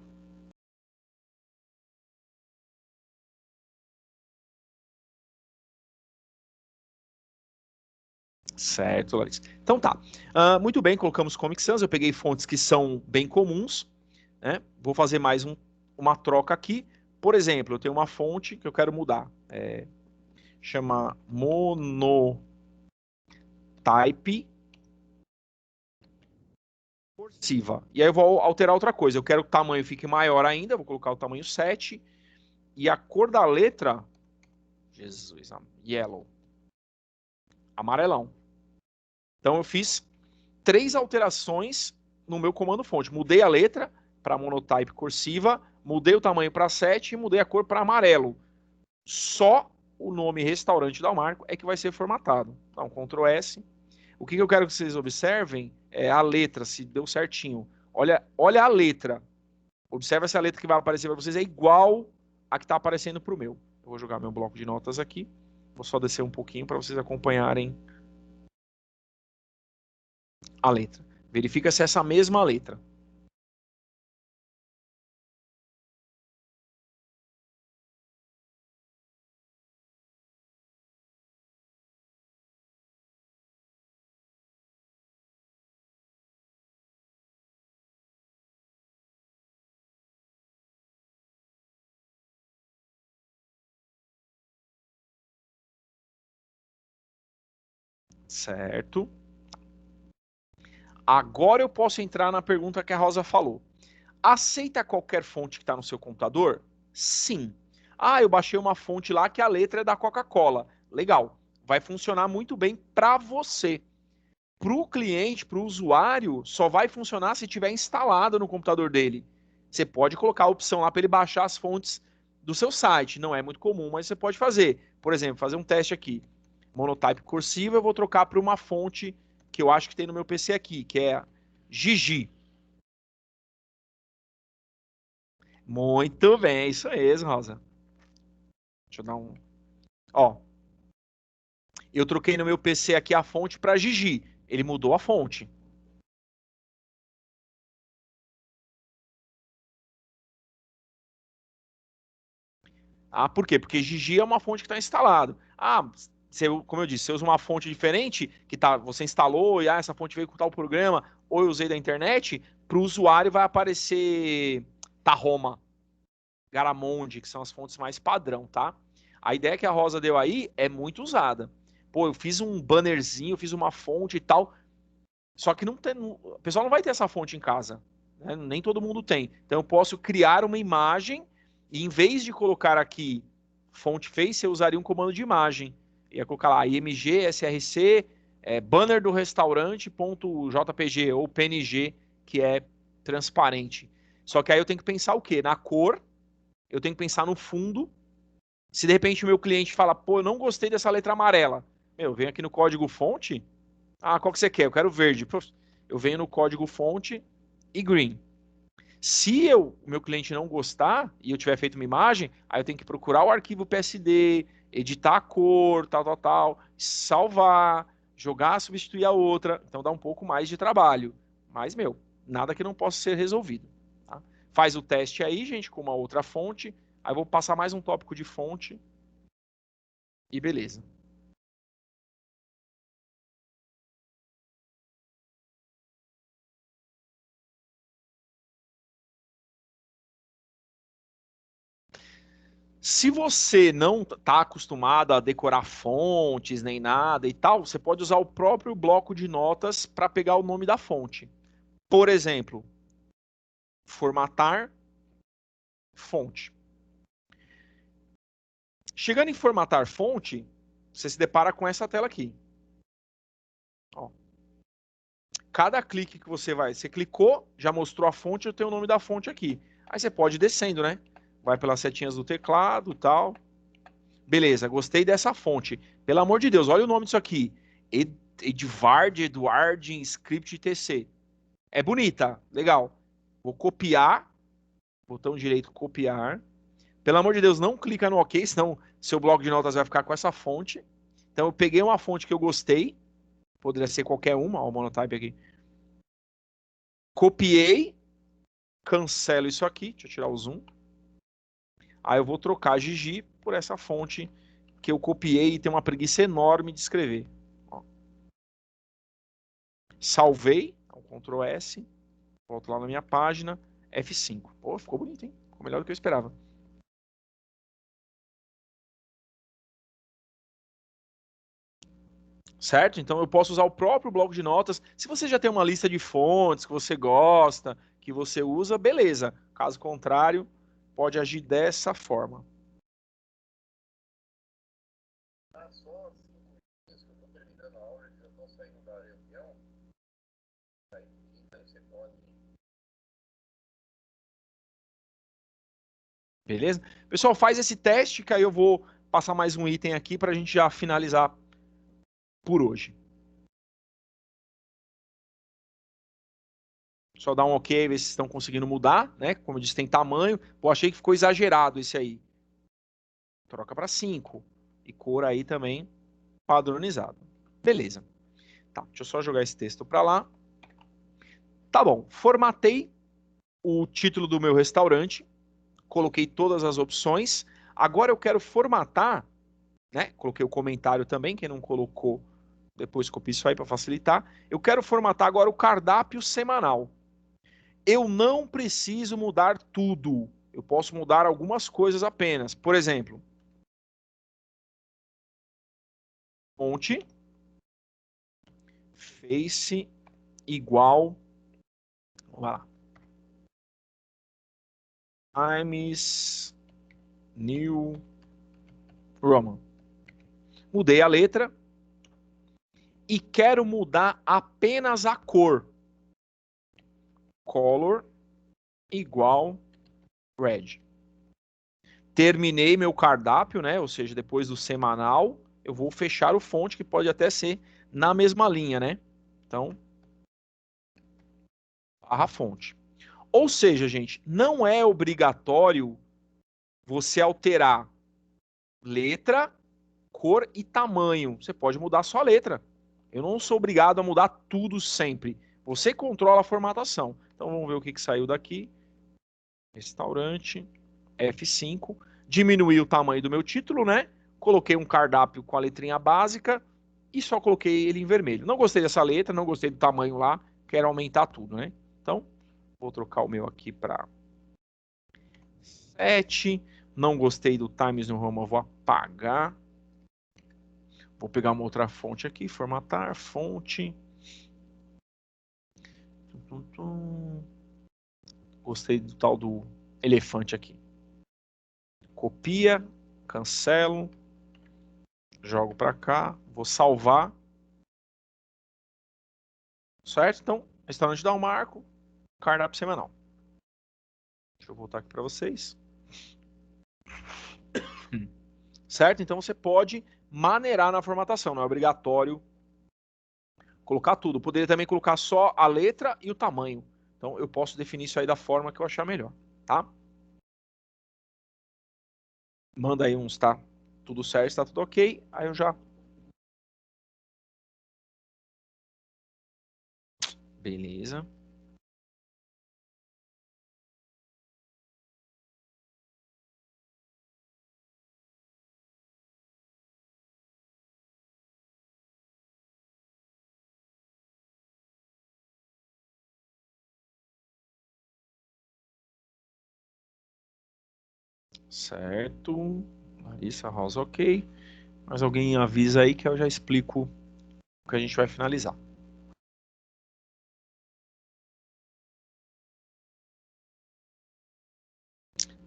Certo, Larissa. Então tá. Muito bem, colocamos Comic Sans. Eu peguei fontes que são bem comuns, né? Vou fazer mais uma troca aqui. Por exemplo, eu tenho uma fonte que eu quero mudar. Chama Monotype Cursiva. E aí eu vou alterar outra coisa. Eu quero que o tamanho fique maior ainda. Vou colocar o tamanho 7. e a cor da letra, Jesus, yellow, amarelão. Então eu fiz 3 alterações no meu comando fonte. Mudei a letra para monotype cursiva, mudei o tamanho para 7 e mudei a cor para amarelo. Só o nome restaurante Dalmarco é que vai ser formatado. Então, Ctrl S. O que eu quero que vocês observem é a letra, se deu certinho. Olha a letra. Observa se a letra que vai aparecer para vocês é igual a que está aparecendo para o meu. Eu vou jogar meu bloco de notas aqui. Vou só descer um pouquinho para vocês acompanharem a letra. Verifica se é essa mesma letra. Certo? Agora eu posso entrar na pergunta que a Rosa falou. Aceita qualquer fonte que está no seu computador? Sim. Ah, eu baixei uma fonte lá que a letra é da Coca-Cola. Legal. Vai funcionar muito bem para você. Para o cliente, para o usuário, só vai funcionar se tiver instalado no computador dele. Você pode colocar a opção lá para ele baixar as fontes do seu site. Não é muito comum, mas você pode fazer. Por exemplo, fazer um teste aqui. Monotype cursiva, eu vou trocar para uma fonte que eu acho que tem no meu PC aqui, que é Gigi. Muito bem, isso mesmo, Rosa. Deixa eu dar um... Ó, eu troquei no meu PC aqui a fonte para Gigi. Ele mudou a fonte. Ah, por quê? Porque Gigi é uma fonte que está instalado. Ah, como eu disse, você usa uma fonte diferente, que você instalou e essa fonte veio com tal programa, ou eu usei da internet, para o usuário vai aparecer Tahoma, Garamonde, que são as fontes mais padrão, tá? A ideia que a Rosa deu aí é muito usada. Pô, eu fiz um bannerzinho, eu fiz uma fonte e tal, só que não tem, o pessoal não vai ter essa fonte em casa, né? Nem todo mundo tem. Então eu posso criar uma imagem e em vez de colocar aqui fonte face, eu usaria um comando de imagem. Ia colocar lá img src banner do restaurante.jpg ou png, que é transparente. Só que aí eu tenho que pensar o quê? Na cor, eu tenho que pensar no fundo. Se de repente o meu cliente fala, pô, eu não gostei dessa letra amarela. Eu venho aqui no código fonte. Ah, qual que você quer? Eu quero verde. Eu venho no código fonte e green. Se o meu cliente não gostar e eu tiver feito uma imagem, aí eu tenho que procurar o arquivo PSD, editar a cor, tal, salvar, jogar, substituir a outra. Então dá um pouco mais de trabalho. Mas, nada que não possa ser resolvido. Tá? Faz o teste aí, gente, com uma outra fonte. Aí eu vou passar mais um tópico de fonte. E beleza. Se você não está acostumado a decorar fontes nem nada e tal, você pode usar o próprio bloco de notas para pegar o nome da fonte. Por exemplo, formatar fonte. Chegando em formatar fonte, você se depara com essa tela aqui. Ó. Cada clique que você clicou, já mostrou a fonte, eu tenho o nome da fonte aqui. Aí você pode ir descendo, né? Vai pelas setinhas do teclado e tal. Beleza, gostei dessa fonte. Pelo amor de Deus, olha o nome disso aqui. Eduard Script TC. É bonita, legal. Vou copiar. Botão direito, copiar. Pelo amor de Deus, não clica no OK, senão seu bloco de notas vai ficar com essa fonte. Então eu peguei uma fonte que eu gostei. Poderia ser qualquer uma, ó, o monotype aqui. Copiei. Cancelo isso aqui. Deixa eu tirar o zoom. Aí eu vou trocar Gigi por essa fonte que eu copiei e tem uma preguiça enorme de escrever. Ó. Salvei, então, Ctrl S, volto lá na minha página, F5. Pô, ficou bonito, hein? Ficou melhor do que eu esperava. Certo? Então eu posso usar o próprio bloco de notas. Se você já tem uma lista de fontes que você gosta, que você usa, beleza. Caso contrário, pode agir dessa forma. Beleza? Pessoal, faz esse teste que aí eu vou passar mais um item aqui para a gente já finalizar por hoje. Só dá um ok, ver se estão conseguindo mudar, né? Como eu disse, tem tamanho. Pô, achei que ficou exagerado esse aí. Troca para 5. E cor aí também padronizado. Beleza. Tá, deixa eu só jogar esse texto para lá. Tá bom, formatei o título do meu restaurante. Coloquei todas as opções. Agora eu quero formatar, né? Coloquei o comentário também, quem não colocou, depois copia isso aí para facilitar. Eu quero formatar agora o cardápio semanal. Eu não preciso mudar tudo. Eu posso mudar algumas coisas apenas. Por exemplo, fonte, face igual, vamos lá, Times New Roman. Mudei a letra e quero mudar apenas a cor. Color igual red. Terminei meu cardápio, né? Ou seja, depois do semanal, eu vou fechar o fonte, que pode até ser na mesma linha, né? Então, barra fonte. Ou seja, gente, não é obrigatório você alterar letra, cor e tamanho. Você pode mudar só a letra. Eu não sou obrigado a mudar tudo sempre. Você controla a formatação. Então vamos ver o que saiu daqui. Restaurante, F5. Diminuí o tamanho do meu título, né? Coloquei um cardápio com a letrinha básica e só coloquei ele em vermelho. Não gostei dessa letra, não gostei do tamanho lá, quero aumentar tudo, né? Então, vou trocar o meu aqui para 7. Não gostei do Times New Roman, vou apagar. Vou pegar uma outra fonte aqui, formatar, fonte. Gostei do tal do elefante aqui. Copia, cancelo, jogo para cá, vou salvar. Certo? Então, restaurante Dal Marco, cardápio semanal. Deixa eu voltar aqui para vocês. Certo? Então você pode maneirar na formatação, não é obrigatório colocar tudo. Poderia também colocar só a letra e o tamanho. Então eu posso definir isso aí da forma que eu achar melhor, tá? Manda aí uns, tá? Tudo certo, está tudo ok. Aí eu já... Beleza. Certo. Larissa Rosa, ok. Mas alguém avisa aí que eu já explico o que a gente vai finalizar.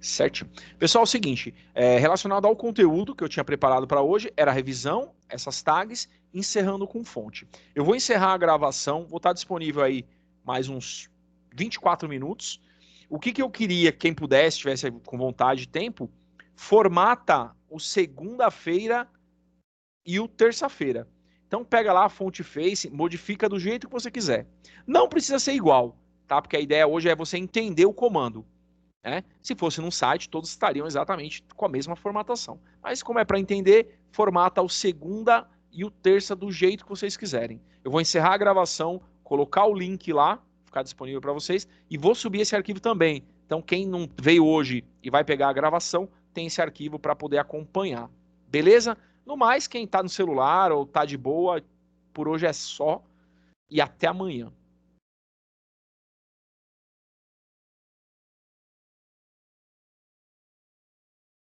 Certo. Pessoal, é o seguinte, relacionado ao conteúdo que eu tinha preparado para hoje, era a revisão, essas tags, encerrando com fonte. Eu vou encerrar a gravação, vou estar disponível aí mais uns 24 minutos. O que eu queria, quem pudesse, tivesse com vontade de tempo, formata o segunda-feira e o terça-feira. Então pega lá a fonte face, modifica do jeito que você quiser. Não precisa ser igual, tá? Porque a ideia hoje é você entender o comando. Né? Se fosse num site, todos estariam exatamente com a mesma formatação. Mas como é para entender, formata o segunda e o terça do jeito que vocês quiserem. Eu vou encerrar a gravação, colocar o link lá, ficar disponível para vocês, e vou subir esse arquivo também. Então quem não veio hoje e vai pegar a gravação, tem esse arquivo para poder acompanhar. Beleza? No mais, quem está no celular ou está de boa, por hoje é só e até amanhã.